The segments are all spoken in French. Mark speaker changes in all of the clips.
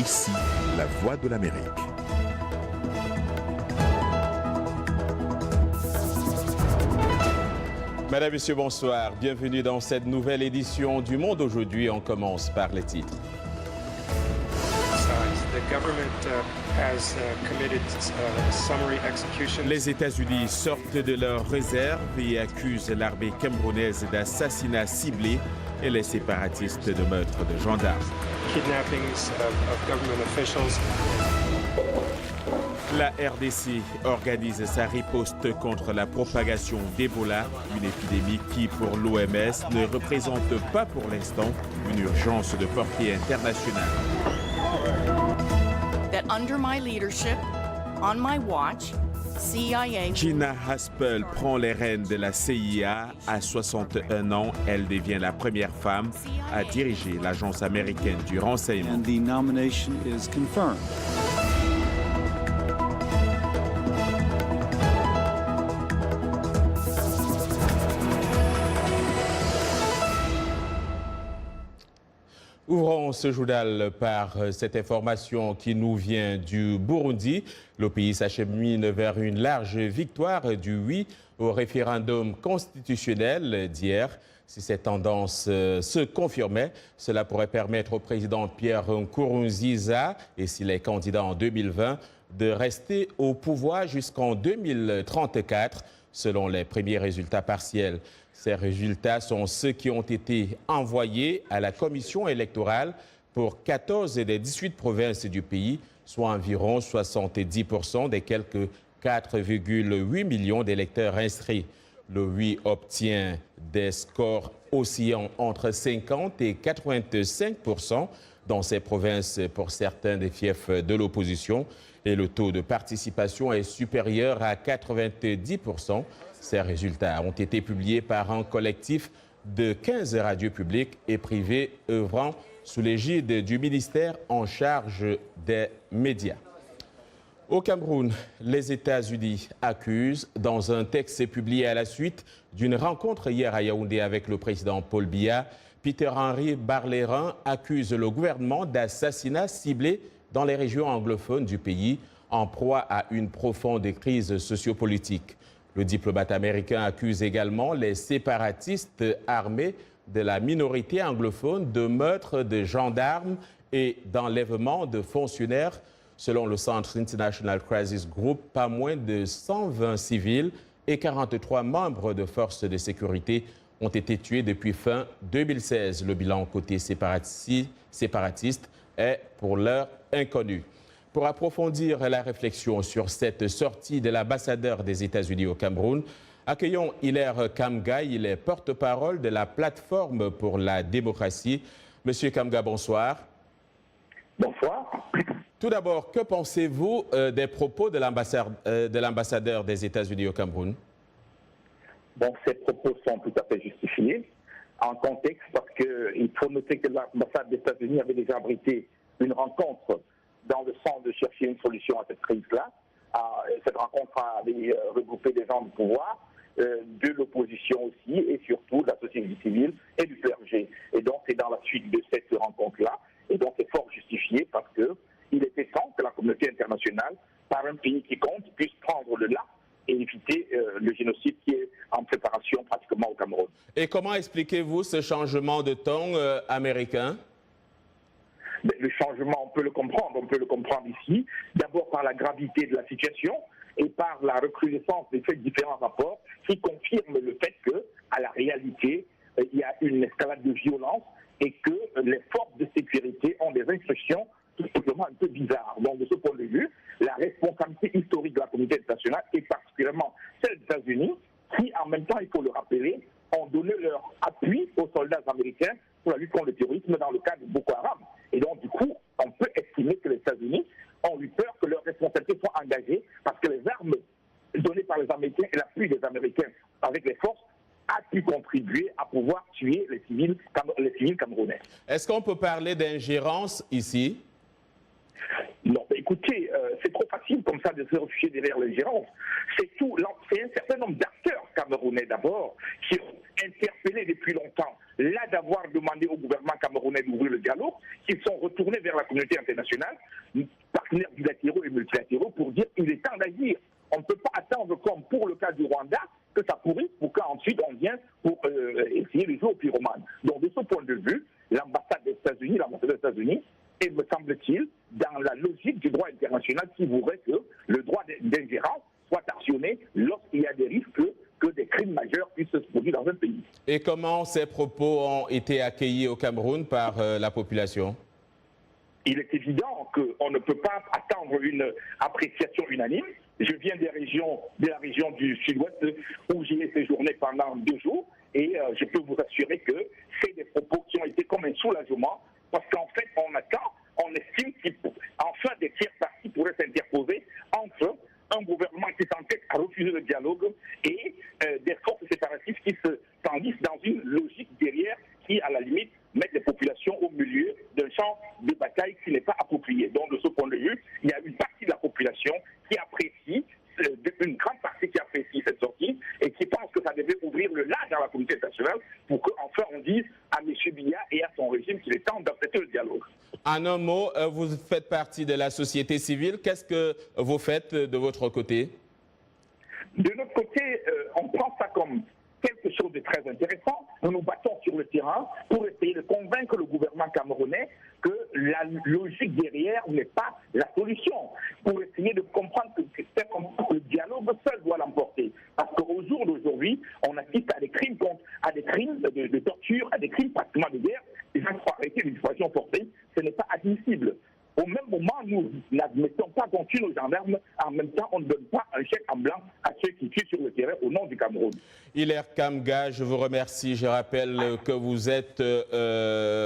Speaker 1: RICI, la voix de l'Amérique.
Speaker 2: Madame, Monsieur, bonsoir. Bienvenue dans cette nouvelle édition du Monde aujourd'hui. On commence par les titres. Les États-Unis sortent de leurs réserves et accusent l'armée camerounaise d'assassinat ciblé et les séparatistes de meurtre de gendarmes. La RDC organise sa riposte contre la propagation d'Ebola, une épidémie qui, pour l'OMS, ne représente pas pour l'instant une urgence de portée internationale.
Speaker 3: That under my leadership, on my watch, CIA...
Speaker 2: Gina Haspel prend les rênes de la CIA. À 61 ans, elle devient la première femme à diriger l'agence américaine du renseignement.
Speaker 4: And the nomination is confirmed.
Speaker 2: Ouvrons ce journal par cette information qui nous vient du Burundi. Le pays s'achemine vers une large victoire du oui au référendum constitutionnel d'hier. Si cette tendance se confirmait, cela pourrait permettre au président Pierre Nkurunziza, et s'il est candidat en 2020, de rester au pouvoir jusqu'en 2034, selon les premiers résultats partiels. Ces résultats sont ceux qui ont été envoyés à la commission électorale pour 14 des 18 provinces du pays, soit environ 70% des quelques 4,8 millions d'électeurs inscrits. Le oui obtient des scores oscillant entre 50 et 85% dans ces provinces pour certains des fiefs de l'opposition et le taux de participation est supérieur à 90%. Ces résultats ont été publiés par un collectif de 15 radios publiques et privées œuvrant sous l'égide du ministère en charge des médias. Au Cameroun, les États-Unis accusent, dans un texte publié à la suite d'une rencontre hier à Yaoundé avec le président Paul Biya, Peter-Henri Barlerin accuse le gouvernement d'assassinat ciblé dans les régions anglophones du pays, en proie à une profonde crise sociopolitique. Le diplomate américain accuse également les séparatistes armés de la minorité anglophone de meurtre de gendarmes et d'enlèvement de fonctionnaires. Selon le Centre International Crisis Group, pas moins de 120 civils et 43 membres de forces de sécurité ont été tués depuis fin 2016. Le bilan côté séparatiste est pour l'heure inconnu. Pour approfondir la réflexion sur cette sortie de l'ambassadeur des États-Unis au Cameroun, accueillons Hilaire Kamga, il est porte-parole de la plateforme pour la démocratie. Monsieur Kamga, bonsoir.
Speaker 5: Bonsoir.
Speaker 2: Tout d'abord, que pensez-vous des propos de l'ambassadeur des États-Unis au Cameroun?
Speaker 5: Bon, ces propos sont tout à fait justifiés en contexte parce qu'il faut noter que l'ambassade des États-Unis avait déjà abrité une rencontre dans le sens de chercher une solution à cette crise-là. Cette rencontre avait regroupé des gens du pouvoir, de l'opposition aussi, et surtout de la société civile et du clergé. Et donc, c'est dans la suite de cette rencontre-là. Et donc, c'est fort justifié parce qu'il était temps que la communauté internationale, par un pays qui compte, puisse prendre le là et éviter le génocide qui est en préparation pratiquement au Cameroun.
Speaker 2: Et comment expliquez-vous ce changement de ton américain?
Speaker 5: Le changement, on peut le comprendre ici, d'abord par la gravité de la situation et par la recrudescence des faits de différents rapports qui confirment le fait qu'à la réalité, il y a une escalade de violence et que les forces de sécurité ont des instructions tout simplement un peu bizarres. Donc de ce point de vue, la responsabilité historique de la communauté internationale et particulièrement celle des États-Unis qui, en même temps, il faut le rappeler, ont donné leur appui aux soldats américains pour la lutte contre le terrorisme dans le cadre de Boko Haram. Et donc, du coup, on peut estimer que les États-Unis ont eu peur que leurs responsabilités soient engagées parce que les armes données par les Américains et l'appui des Américains avec les forces a pu contribuer à pouvoir tuer les civils camerounais.
Speaker 2: Est-ce qu'on peut parler d'ingérence ici?
Speaker 5: Non, écoutez, c'est trop facile comme ça de se réfugier derrière l'ingérence. C'est un certain nombre d'acteurs camerounais d'abord qui ont interpellé depuis longtemps, là d'avoir demandé au gouvernement camerounais d'ouvrir le dialogue, qui sont tourner vers la communauté internationale, partenaires bilatéraux et multilatéraux, pour dire qu'il est temps d'agir. On ne peut pas attendre, comme pour le cas du Rwanda, que ça pourrisse pour qu'ensuite on vienne pour essayer de jouer au pyromane. Donc de ce point de vue, l'ambassade des États-Unis, et me semble-t-il, dans la logique du droit international qui voudrait que le droit d'ingérence soit actionné lorsqu'il y a des risques que des crimes majeurs puissent se produire dans un pays.
Speaker 2: Et comment ces propos ont été accueillis au Cameroun par la population?
Speaker 5: Il est évident qu'on ne peut pas attendre une appréciation unanime. Je viens de la région du sud-ouest où j'y ai séjourné pendant 2 jours et je peux vous assurer que c'est des propos qui ont été comme un soulagement parce qu'en fait on estime qu'enfin des tiers parties pourraient s'interposer entre un gouvernement qui s'entête à refuser le dialogue et des forces séparatistes qui se tendissent dans une logique derrière qui, à la limite, mettent les populations au milieu d'un champ de bataille qui n'est pas approprié. Donc, de ce point de vue, il y a une partie de la population qui apprécie, une grande partie qui apprécie cette sortie et qui pense que ça devait ouvrir le large dans la communauté internationale pour qu'enfin on dise à M. Biya et à son régime qu'il est temps d'accepter le dialogue. En
Speaker 2: un mot, vous faites partie de la société civile. Qu'est-ce que vous faites de votre côté?
Speaker 5: De notre côté, on prend ça comme quelque chose de très intéressant. Nous nous battons sur le terrain pour essayer de convaincre le gouvernement camerounais que la logique derrière n'est pas la solution. Pour essayer de comprendre que le dialogue seul doit l'emporter. Parce qu'au jour d'aujourd'hui, on assiste à des crimes de torture, à des crimes pratiquement de guerre. Les gens sont arrêtés d'une situation forcée. Ce n'est pas admissible. Au même moment, nous n'admettons pas qu'on tue nos gendarmes. En même temps, on ne donne pas un chèque en blanc à ceux qui tuent sur le terrain au nom du Cameroun.
Speaker 2: Hilaire Kamga, je vous remercie. Je rappelle que vous êtes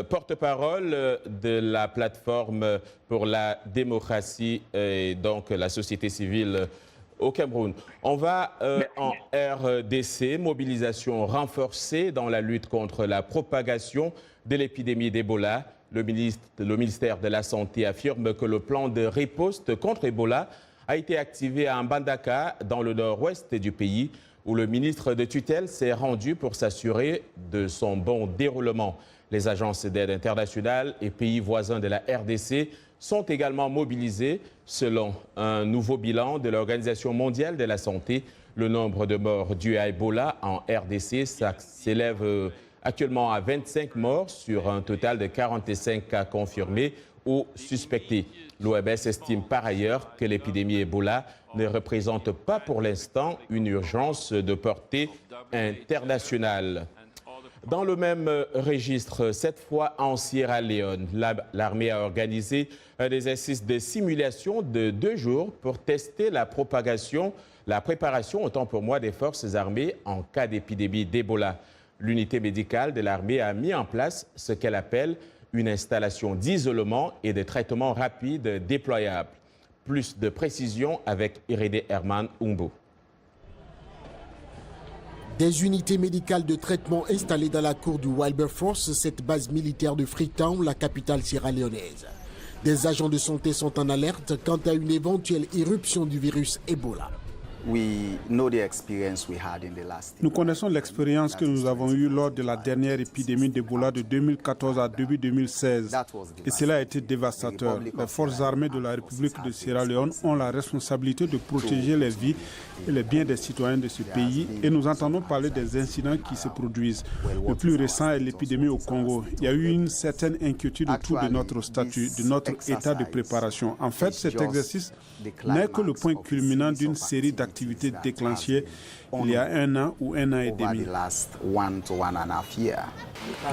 Speaker 2: porte-parole de la plateforme pour la démocratie et donc la société civile au Cameroun. On va en RDC, mobilisation renforcée dans la lutte contre la propagation de l'épidémie d'Ebola. Le ministère de la Santé affirme que le plan de riposte contre Ebola a été activé à Mbandaka, dans le nord-ouest du pays, où le ministre de tutelle s'est rendu pour s'assurer de son bon déroulement. Les agences d'aide internationales et pays voisins de la RDC sont également mobilisés. Selon un nouveau bilan de l'Organisation mondiale de la santé, le nombre de morts dus à Ebola en RDC s'élève actuellement à 25 morts sur un total de 45 cas confirmés ou suspectés. L'OMS estime par ailleurs que l'épidémie Ebola ne représente pas pour l'instant une urgence de portée internationale. Dans le même registre, cette fois en Sierra Leone, l'armée a organisé un exercice de simulation de 2 jours pour tester la préparation, autant pour moi, des forces armées en cas d'épidémie d'Ebola. L'unité médicale de l'armée a mis en place ce qu'elle appelle une installation d'isolement et de traitement rapide déployable. Plus de précisions avec Irénée Herman Umbo.
Speaker 6: Des unités médicales de traitement installées dans la cour du Wilberforce, cette base militaire de Freetown, la capitale sierra-léonaise. Des agents de santé sont en alerte quant à une éventuelle irruption du virus Ebola.
Speaker 7: Nous connaissons l'expérience que nous avons eue lors de la dernière épidémie d'Ebola de 2014 à début 2016. Et cela a été dévastateur. Les forces armées de la République de Sierra Leone ont la responsabilité de protéger les vies et les biens des citoyens de ce pays. Et nous entendons parler des incidents qui se produisent. Le plus récent est l'épidémie au Congo. Il y a eu une certaine inquiétude autour de notre statut, de notre état de préparation. En fait, cet exercice n'est que le point culminant d'une série d'activités déclenchées il y a 1 an ou 1 an et demi.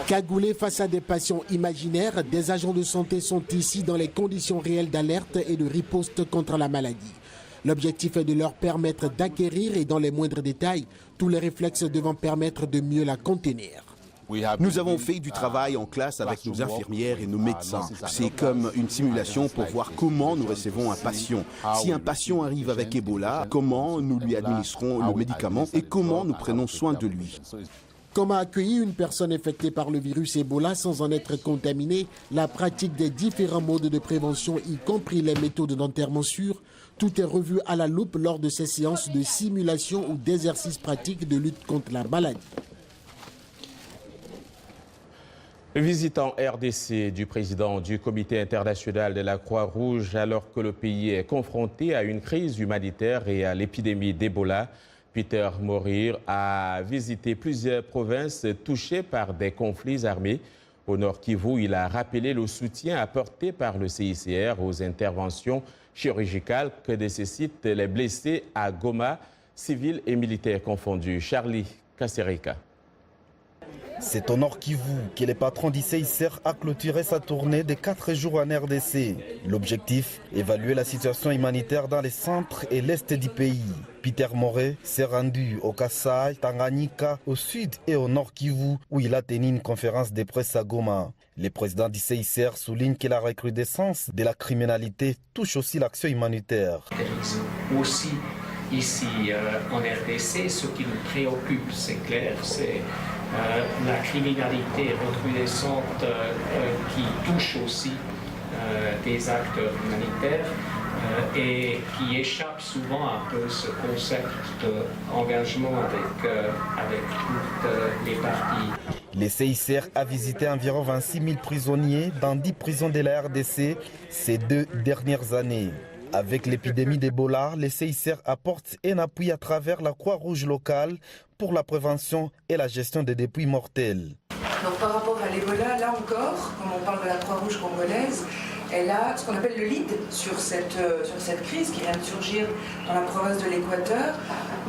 Speaker 6: Cagoulés face à des patients imaginaires, des agents de santé sont ici dans les conditions réelles d'alerte et de riposte contre la maladie. L'objectif est de leur permettre d'acquérir, et dans les moindres détails, tous les réflexes devant permettre de mieux la contenir.
Speaker 8: Nous avons fait du travail en classe avec nos infirmières et nos médecins. C'est comme une simulation pour voir comment nous recevons un patient. Si un patient arrive avec Ebola, comment nous lui administrons le médicament et comment nous prenons soin de lui.
Speaker 6: Comment accueillir une personne infectée par le virus Ebola sans en être contaminée, la pratique des différents modes de prévention, y compris les méthodes d'enterrement sûrs, tout est revu à la loupe lors de ces séances de simulation ou d'exercices pratiques de lutte contre la maladie.
Speaker 2: Visitant RDC du président du Comité international de la Croix-Rouge alors que le pays est confronté à une crise humanitaire et à l'épidémie d'Ebola, Peter Maurir a visité plusieurs provinces touchées par des conflits armés. Au Nord Kivu, il a rappelé le soutien apporté par le CICR aux interventions chirurgicales que nécessitent les blessés à Goma, civils et militaires confondus. Charlie Kaserika.
Speaker 9: C'est au Nord Kivu que le patron du CICR a clôturé sa tournée de 4 jours en RDC. L'objectif, évaluer la situation humanitaire dans le centre et l'est du pays. Peter Maurir s'est rendu au Kasai, Tanganyika, au sud et au Nord Kivu, où il a tenu une conférence de presse à Goma. Le président du CICR souligne que la recrudescence de la criminalité touche aussi l'action humanitaire.
Speaker 10: Aussi, ici en RDC, ce qui nous préoccupe, c'est clair, c'est la criminalité recrudescente qui touche aussi des acteurs humanitaires et qui échappe souvent un peu ce concept d'engagement avec toutes les parties.
Speaker 9: Le CICR a visité environ 26 000 prisonniers dans 10 prisons de la RDC ces 2 dernières années. Avec l'épidémie d'Ebola, le CICR apporte un appui à travers la Croix-Rouge locale pour la prévention et la gestion des dépouilles mortelles.
Speaker 11: Donc par rapport à l'Ebola, là encore, comme on parle de la Croix-Rouge congolaise, elle a ce qu'on appelle le lead sur cette crise qui vient de surgir dans la province de l'Équateur.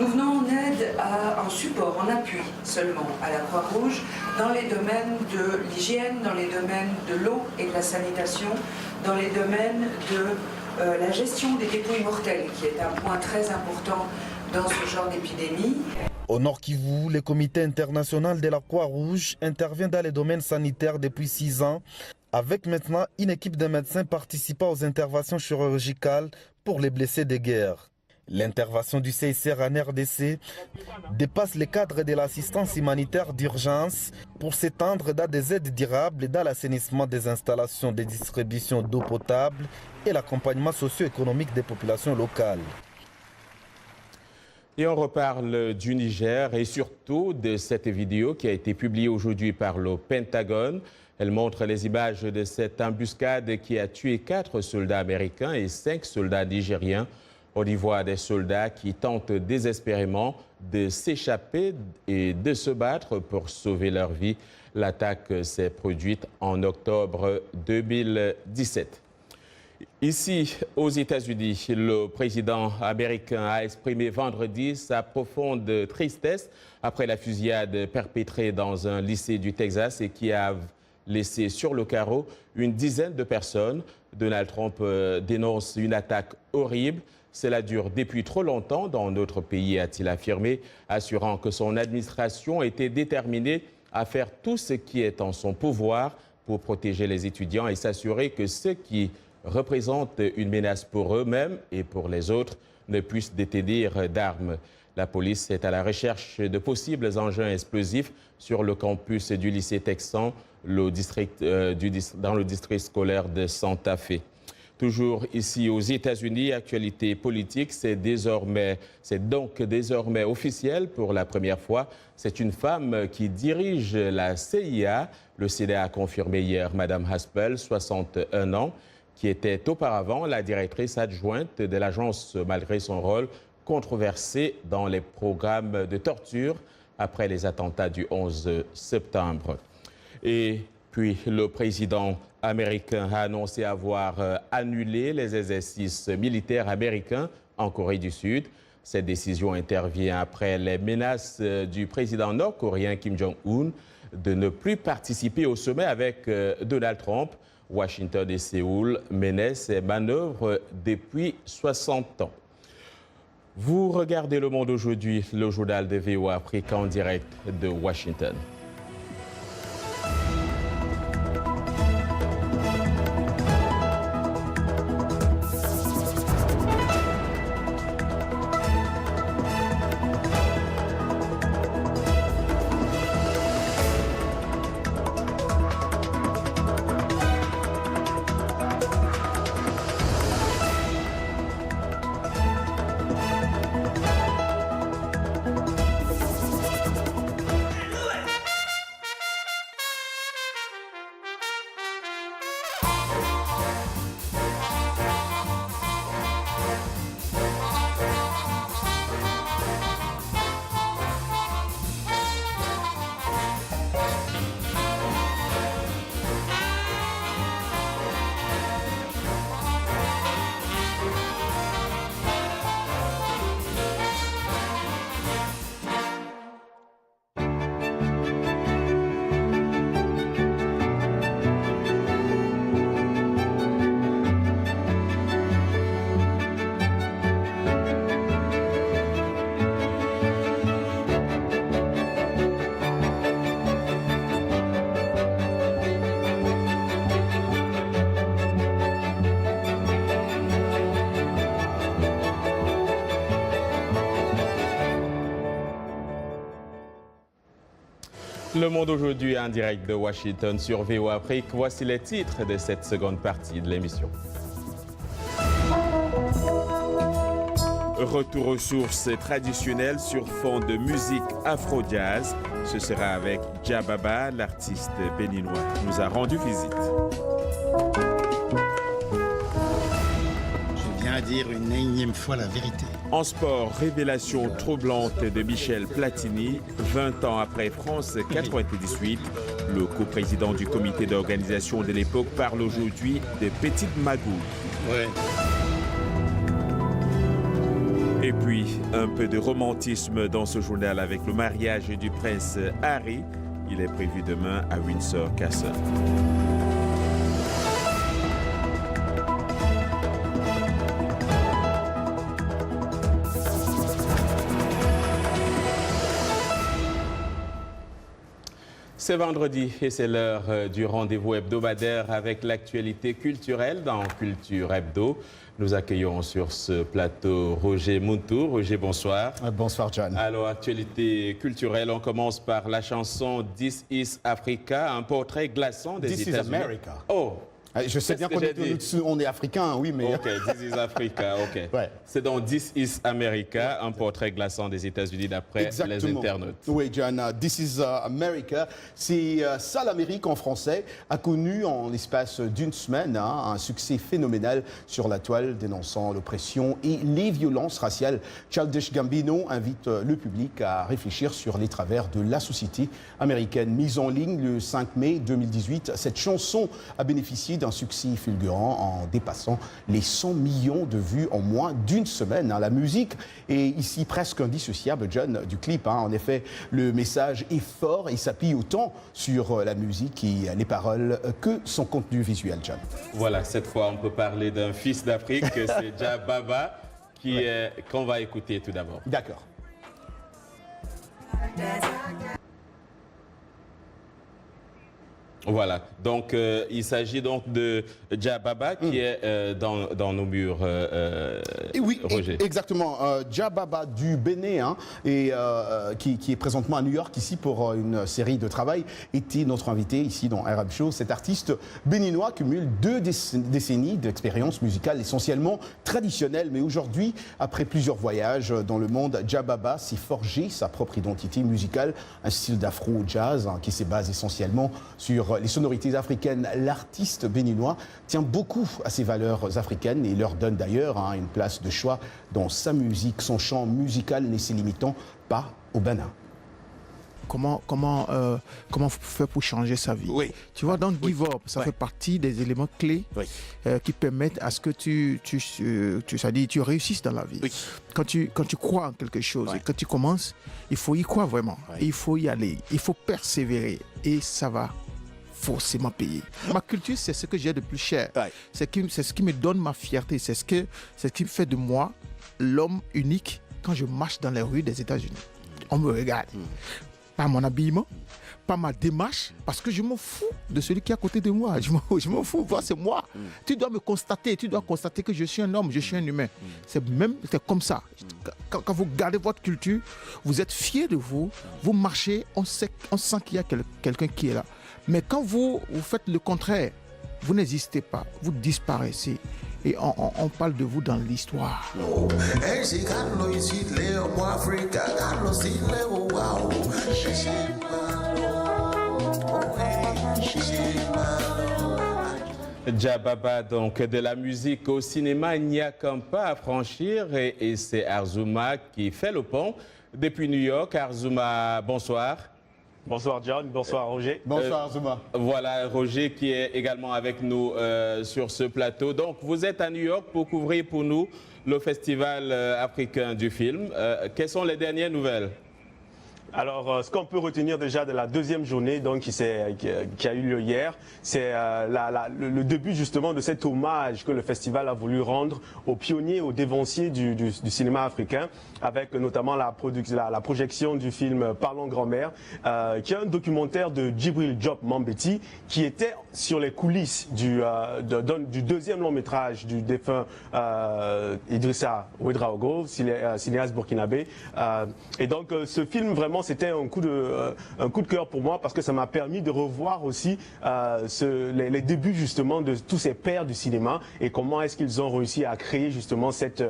Speaker 11: Nous venons en aide, en support, en appui seulement à la Croix-Rouge dans les domaines de l'hygiène, dans les domaines de l'eau et de la sanitation, dans les domaines de la gestion des dépouilles mortelles, qui est un point très important dans ce genre d'épidémie.
Speaker 9: Au Nord Kivu, le Comité international de la Croix-Rouge intervient dans les domaines sanitaires depuis 6 ans, avec maintenant une équipe de médecins participant aux interventions chirurgicales pour les blessés de guerre. L'intervention du CICR en RDC dépasse le cadre de l'assistance humanitaire d'urgence pour s'étendre dans des aides durables dans l'assainissement des installations de distribution d'eau potable et l'accompagnement socio-économique des populations locales.
Speaker 2: Et on reparle du Niger et surtout de cette vidéo qui a été publiée aujourd'hui par le Pentagone. Elle montre les images de cette embuscade qui a tué 4 soldats américains et 5 soldats nigériens. On y voit des soldats qui tentent désespérément de s'échapper et de se battre pour sauver leur vie. L'attaque s'est produite en octobre 2017. Ici, aux États-Unis, le président américain a exprimé vendredi sa profonde tristesse après la fusillade perpétrée dans un lycée du Texas et qui a laissé sur le carreau une dizaine de personnes. Donald Trump dénonce une attaque horrible. Cela dure depuis trop longtemps dans notre pays, a-t-il affirmé, assurant que son administration était déterminée à faire tout ce qui est en son pouvoir pour protéger les étudiants et s'assurer que ceux qui représentent une menace pour eux-mêmes et pour les autres ne puissent détenir d'armes. La police est à la recherche de possibles engins explosifs sur le campus du lycée texan dans le district scolaire de Santa Fe. Toujours ici aux États-Unis, actualité politique, c'est donc désormais officiel pour la première fois. C'est une femme qui dirige la CIA. Le Sénat a confirmé hier Mme Haspel, 61 ans, qui était auparavant la directrice adjointe de l'agence malgré son rôle controversé dans les programmes de torture après les attentats du 11 septembre. Et puis le président américain a annoncé avoir annulé les exercices militaires américains en Corée du Sud. Cette décision intervient après les menaces du président nord-coréen Kim Jong-un de ne plus participer au sommet avec Donald Trump. Washington et Séoul menaient ces manœuvres depuis 60 ans. Vous regardez Le Monde aujourd'hui, le journal de VOA Afrique en direct de Washington. Le Monde aujourd'hui en direct de Washington sur VOA Afrique. Voici les titres de cette seconde partie de l'émission. Retour aux sources traditionnelles sur fond de musique afro-jazz. Ce sera avec Jah Baba, l'artiste béninois, nous a rendu visite.
Speaker 12: Je viens dire une énième fois la vérité.
Speaker 2: En sport, révélation troublante de Michel Platini, 20 ans après France 98. Le coprésident du comité d'organisation de l'époque parle aujourd'hui de petites magouilles.
Speaker 12: Ouais.
Speaker 2: Et puis, un peu de romantisme dans ce journal avec le mariage du prince Harry. Il est prévu demain à Windsor Castle. C'est vendredi et c'est l'heure du rendez-vous hebdomadaire avec l'actualité culturelle dans Culture Hebdo. Nous accueillons sur ce plateau Roger Muntu. Roger, bonsoir.
Speaker 13: Bonsoir, John.
Speaker 2: Alors, actualité culturelle, on commence par la chanson This is Africa, un portrait glaçant des États-Unis.
Speaker 13: This is America.
Speaker 2: Oh!
Speaker 13: Je sais bien qu'on est africain, oui, mais...
Speaker 2: OK, This is Africa, OK. Ouais. C'est donc This is America, un portrait glaçant des États-Unis d'après les internautes.
Speaker 8: Oui, John, This is America, c'est ça l'Amérique en français, a connu en l'espace d'une semaine un succès phénoménal sur la toile, dénonçant l'oppression et les violences raciales. Childish Gambino invite le public à réfléchir sur les travers de la société américaine. Mise en ligne le 5 mai 2018, cette chanson a bénéficié d'un succès fulgurant en dépassant les 100 millions de vues en moins d'une semaine. La musique est ici presque indissociable, John, du clip. En effet, le message est fort et s'appuie autant sur la musique et les paroles que son contenu visuel, John.
Speaker 2: Voilà, cette fois, on peut parler d'un fils d'Afrique, c'est Jah Baba, qu'on va écouter tout d'abord.
Speaker 8: D'accord.
Speaker 2: Voilà, donc il s'agit donc de Jah Baba qui est dans nos murs,
Speaker 8: oui,
Speaker 2: Roger.
Speaker 8: Exactement. Jah Baba du Bénin, et, qui est présentement à New York ici pour une série de travail, était notre invité ici dans Arab Show. Cet artiste béninois cumule 2 décennies d'expérience musicale essentiellement traditionnelle, mais aujourd'hui, après plusieurs voyages dans le monde, Jah Baba s'est forgé sa propre identité musicale, un style d'afro-jazz qui se base essentiellement sur les sonorités africaines. L'artiste béninois tient beaucoup à ses valeurs africaines et leur donne d'ailleurs une place de choix dans sa musique. Son chant musical ne se limitant pas au Bénin.
Speaker 14: Comment faire pour changer sa vie.
Speaker 8: Oui.
Speaker 14: Tu vois, donc Give Up, ça fait partie des éléments clés qui permettent à ce que tu réussisses dans la vie. Oui. Quand tu crois en quelque chose et que tu commences, il faut y croire vraiment. Et il faut y aller, il faut persévérer et ça va forcément payer. Ma culture, c'est ce que j'ai de plus cher. C'est ce qui me donne ma fierté. C'est ce qui me fait de moi l'homme unique quand je marche dans les rues des États-Unis. On me regarde. Pas mon habillement, pas ma démarche, parce que je m'en fous de celui qui est à côté de moi. Je m'en fous, c'est moi. Tu dois me constater, tu dois constater que je suis un homme, je suis un humain. C'est comme ça. Quand vous gardez votre culture, vous êtes fiers de vous, vous marchez, on sent qu'il y a quelqu'un qui est là. Mais quand vous faites le contraire, vous n'existez pas, vous disparaissez. Et on parle de vous dans l'histoire.
Speaker 2: Jah Baba, donc de la musique au cinéma, il n'y a qu'un pas à franchir et c'est Arzuma qui fait le pont depuis New York. Arzuma, bonsoir.
Speaker 15: Bonsoir John, bonsoir Roger.
Speaker 8: Bonsoir Arzuma.
Speaker 2: Voilà Roger qui est également avec nous sur ce plateau. Donc vous êtes à New York pour couvrir pour nous le Festival africain du film. Quelles sont les dernières nouvelles ?
Speaker 15: Alors, ce qu'on peut retenir déjà de la deuxième journée donc, qui a eu lieu hier, c'est le début justement de cet hommage que le festival a voulu rendre aux pionniers, aux dévanciers du cinéma africain, avec notamment la projection du film Parlons grand-mère, qui est un documentaire de Djibril Diop Mambéty, qui était sur les coulisses du deuxième long métrage du défunt Idrissa Ouedraogo, cinéaste burkinabé. Et donc, ce film vraiment c'était un coup de cœur pour moi parce que ça m'a permis de revoir aussi les débuts justement de tous ces pères du cinéma et comment est-ce qu'ils ont réussi à créer justement cette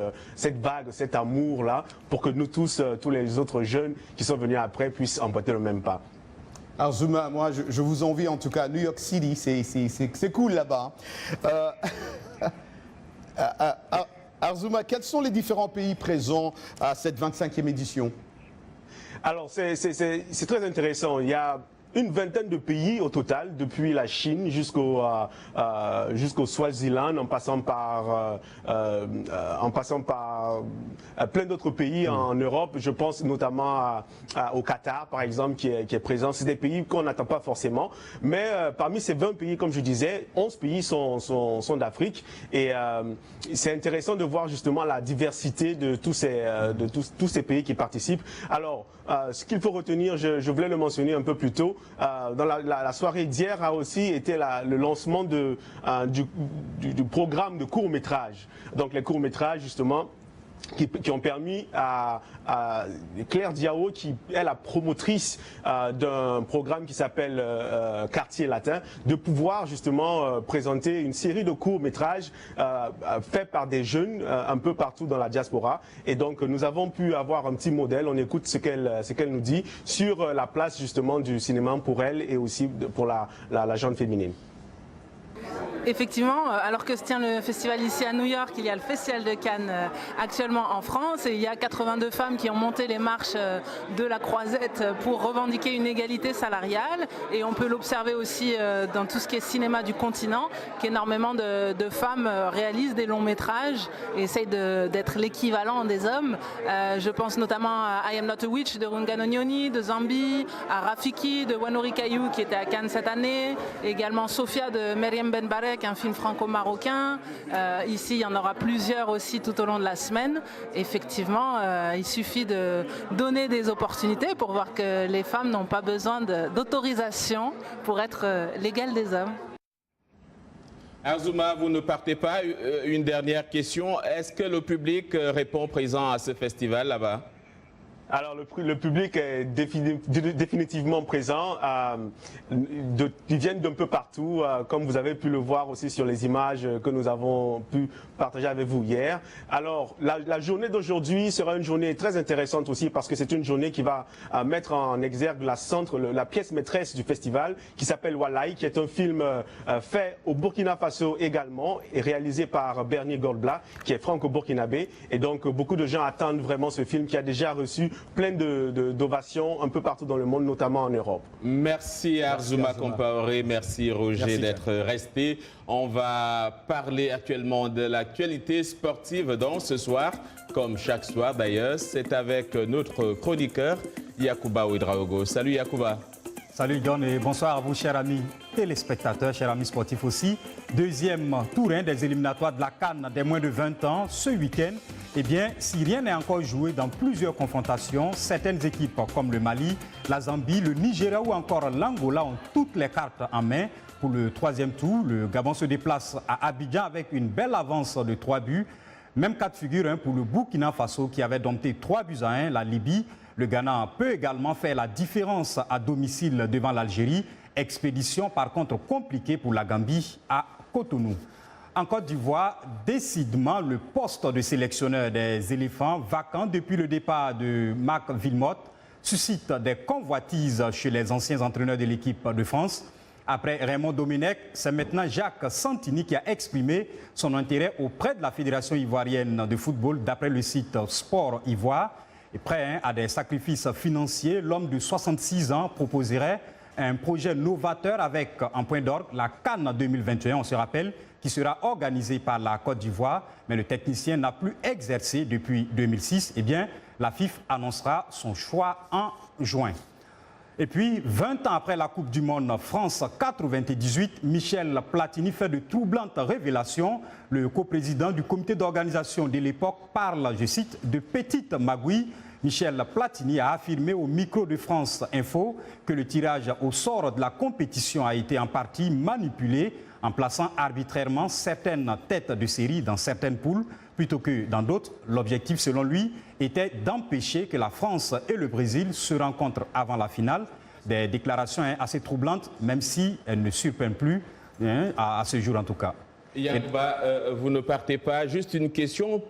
Speaker 15: vague, cet amour-là pour que nous tous, tous les autres jeunes qui sont venus après puissent emboîter le même pas.
Speaker 13: Arzuma, moi je vous envie en tout cas. New York City, c'est cool là-bas. Arzuma, quels sont les différents pays présents à cette 25e édition?
Speaker 15: Alors c'est très intéressant. Il y a une vingtaine de pays au total, depuis la Chine jusqu'au Swaziland, en passant par plein d'autres pays en Europe. Je pense notamment au Qatar, par exemple, qui est présent. C'est des pays qu'on n'attend pas forcément. Mais parmi ces 20 pays, comme je disais, 11 pays sont d'Afrique. Et c'est intéressant de voir justement la diversité de tous ces pays qui participent. Alors, ce qu'il faut retenir, je voulais le mentionner un peu plus tôt, dans la soirée d'hier a aussi été le lancement du programme de courts-métrages. Donc les courts-métrages justement qui ont permis à Claire Diao, qui est la promotrice d'un programme qui s'appelle Quartier Latin, de pouvoir justement présenter une série de courts-métrages faits par des jeunes un peu partout dans la diaspora. Et donc nous avons pu avoir un petit modèle, on écoute ce qu'elle nous dit sur la place justement du cinéma pour elle et aussi pour la gente féminine.
Speaker 16: Effectivement, alors que se tient le festival ici à New York, il y a le festival de Cannes actuellement en France et il y a 82 femmes qui ont monté les marches de la Croisette pour revendiquer une égalité salariale et on peut l'observer aussi dans tout ce qui est cinéma du continent, qu'énormément de femmes réalisent des longs métrages et essayent d'être l'équivalent des hommes. Je pense notamment à I Am Not a Witch de Rungano Nyoni de Zambie, à Rafiki de Wanuri Kayou qui était à Cannes cette année, et également Sophia de Meriem Ben Barek, un film franco-marocain. Ici, il y en aura plusieurs aussi tout au long de la semaine. Effectivement, il suffit de donner des opportunités pour voir que les femmes n'ont pas besoin d'autorisation pour être l'égale des hommes.
Speaker 2: Arzuma, vous ne partez pas. Une dernière question. Est-ce que le public répond présent à ce festival là-bas?
Speaker 15: Alors le public est définitivement présent, ils viennent d'un peu partout, comme vous avez pu le voir aussi sur les images que nous avons pu partager avec vous hier. Alors la journée d'aujourd'hui sera une journée très intéressante aussi parce que c'est une journée qui va mettre en exergue la pièce maîtresse du festival qui s'appelle Walai, qui est un film fait au Burkina Faso également et réalisé par Bernier Goldblatt, qui est franco-burkinabé. Et donc beaucoup de gens attendent vraiment ce film qui a déjà reçu plein d'ovations un peu partout dans le monde, notamment en Europe.
Speaker 2: Merci Arzuma Compaoré, merci Roger d'être resté. On va parler actuellement de l'actualité sportive. Donc ce soir, comme chaque soir d'ailleurs, c'est avec notre chroniqueur Yacouba Ouedraogo. Salut Yacouba.
Speaker 17: Salut John et bonsoir à vous chers amis téléspectateurs, chers amis sportifs aussi. Deuxième tour des éliminatoires de la CAN des moins de 20 ans ce week-end. Eh bien, si rien n'est encore joué dans plusieurs confrontations, certaines équipes comme le Mali, la Zambie, le Nigeria ou encore l'Angola ont toutes les cartes en main. Pour le troisième tour, le Gabon se déplace à Abidjan avec une belle avance de 3 buts. Même cas de figure pour le Burkina Faso qui avait dompté 3-1 la Libye. Le Ghana peut également faire la différence à domicile devant l'Algérie. Expédition par contre compliquée pour la Gambie à Cotonou. En Côte d'Ivoire, décidément, le poste de sélectionneur des éléphants, vacant depuis le départ de Marc Wilmotte, suscite des convoitises chez les anciens entraîneurs de l'équipe de France. Après Raymond Domenech, c'est maintenant Jacques Santini qui a exprimé son intérêt auprès de la Fédération ivoirienne de football, d'après le site Sport Ivoire. Et prêt à des sacrifices financiers, l'homme de 66 ans proposerait un projet novateur avec, en point d'orgue, la CAN 2021, on se rappelle, qui sera organisée par la Côte d'Ivoire, mais le technicien n'a plus exercé depuis 2006. Eh bien, la FIFA annoncera son choix en juin. Et puis, 20 ans après la Coupe du Monde France 98, Michel Platini fait de troublantes révélations. Le coprésident du comité d'organisation de l'époque parle, je cite, de petites magouilles Michel Platini a affirmé au micro de France Info que le tirage au sort de la compétition a été en partie manipulé en plaçant arbitrairement certaines têtes de série dans certaines poules plutôt que dans d'autres. L'objectif, selon lui, était d'empêcher que la France et le Brésil se rencontrent avant la finale. Des déclarations assez troublantes, même si elles ne surprennent plus, à ce jour en tout cas.
Speaker 2: Yacouba, vous ne partez pas. Juste une question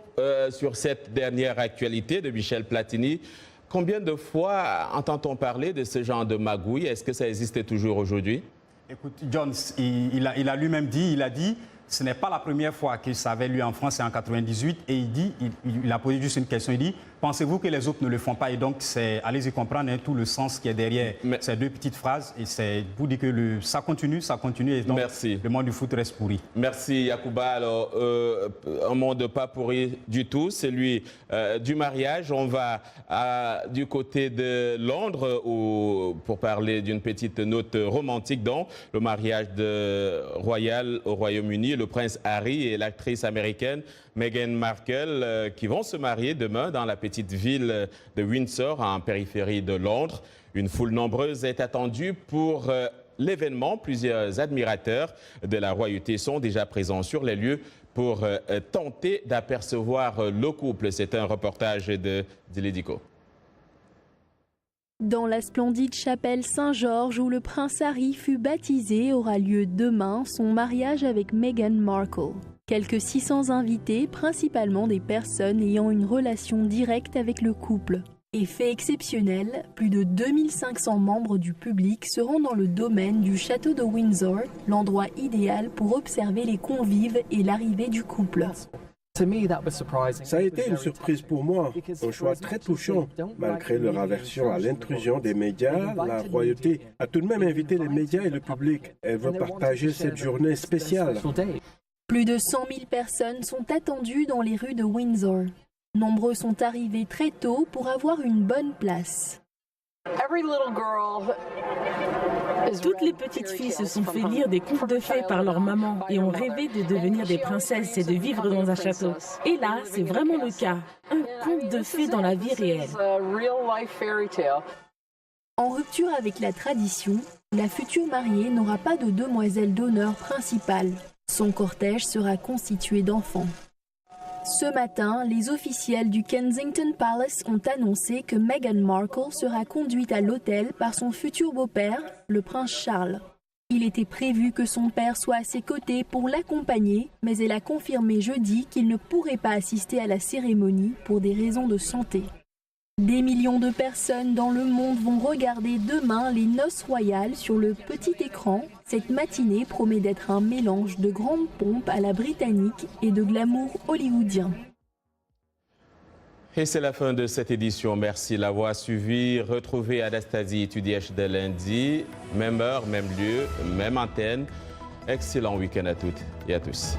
Speaker 2: sur cette dernière actualité de Michel Platini. Combien de fois entend-on parler de ce genre de magouille? Est-ce que ça existe toujours aujourd'hui?
Speaker 17: Écoute, Jones, il a lui-même dit, ce n'est pas la première fois que ça avait lieu en France, c'est en 98, et il a posé juste une question, il dit, pensez-vous que les autres ne le font pas? Et donc, allez-y comprendre tout le sens qui est derrière ces deux petites phrases, et c'est pour dire que ça continue, et donc le monde du foot reste pourri.
Speaker 2: Merci Yacouba. Alors, un monde pas pourri du tout, celui du mariage. On va du côté de Londres pour parler d'une petite note romantique, donc le mariage royal au Royaume-Uni. Le prince Harry et l'actrice américaine Meghan Markle qui vont se marier demain dans la petite ville de Windsor, en périphérie de Londres. Une foule nombreuse est attendue pour l'événement. Plusieurs admirateurs de la royauté sont déjà présents sur les lieux pour tenter d'apercevoir le couple. C'est un reportage de Dilédico.
Speaker 18: Dans la splendide chapelle Saint-Georges où le prince Harry fut baptisé aura lieu demain son mariage avec Meghan Markle. Quelques 600 invités, principalement des personnes ayant une relation directe avec le couple. Et fait exceptionnel, plus de 2500 membres du public seront dans le domaine du château de Windsor, l'endroit idéal pour observer les convives et l'arrivée du couple.
Speaker 19: Ça a été une surprise pour moi, un choix très touchant. Malgré leur aversion à l'intrusion des médias, la royauté a tout de même invité les médias et le public. Elle veut partager cette journée spéciale.
Speaker 18: Plus de 100 000 personnes sont attendues dans les rues de Windsor. Nombreux sont arrivés très tôt pour avoir une bonne place.
Speaker 20: Toutes les petites filles se sont fait lire des contes de fées par leur maman et ont rêvé de devenir des princesses et de vivre dans un château. Et là, c'est vraiment le cas. Un conte de fées dans la vie réelle.
Speaker 18: En rupture avec la tradition, la future mariée n'aura pas de demoiselle d'honneur principale. Son cortège sera constitué d'enfants. Ce matin, les officiels du Kensington Palace ont annoncé que Meghan Markle sera conduite à l'hôtel par son futur beau-père, le prince Charles. Il était prévu que son père soit à ses côtés pour l'accompagner, mais elle a confirmé jeudi qu'il ne pourrait pas assister à la cérémonie pour des raisons de santé. Des millions de personnes dans le monde vont regarder demain les noces royales sur le petit écran. Cette matinée promet d'être un mélange de grande pompe à la britannique et de glamour hollywoodien.
Speaker 2: Et c'est la fin de cette édition. Merci de l'avoir suivi. Retrouvez Anastasie Tudièche de lundi. Même heure, même lieu, même antenne. Excellent week-end à toutes et à tous.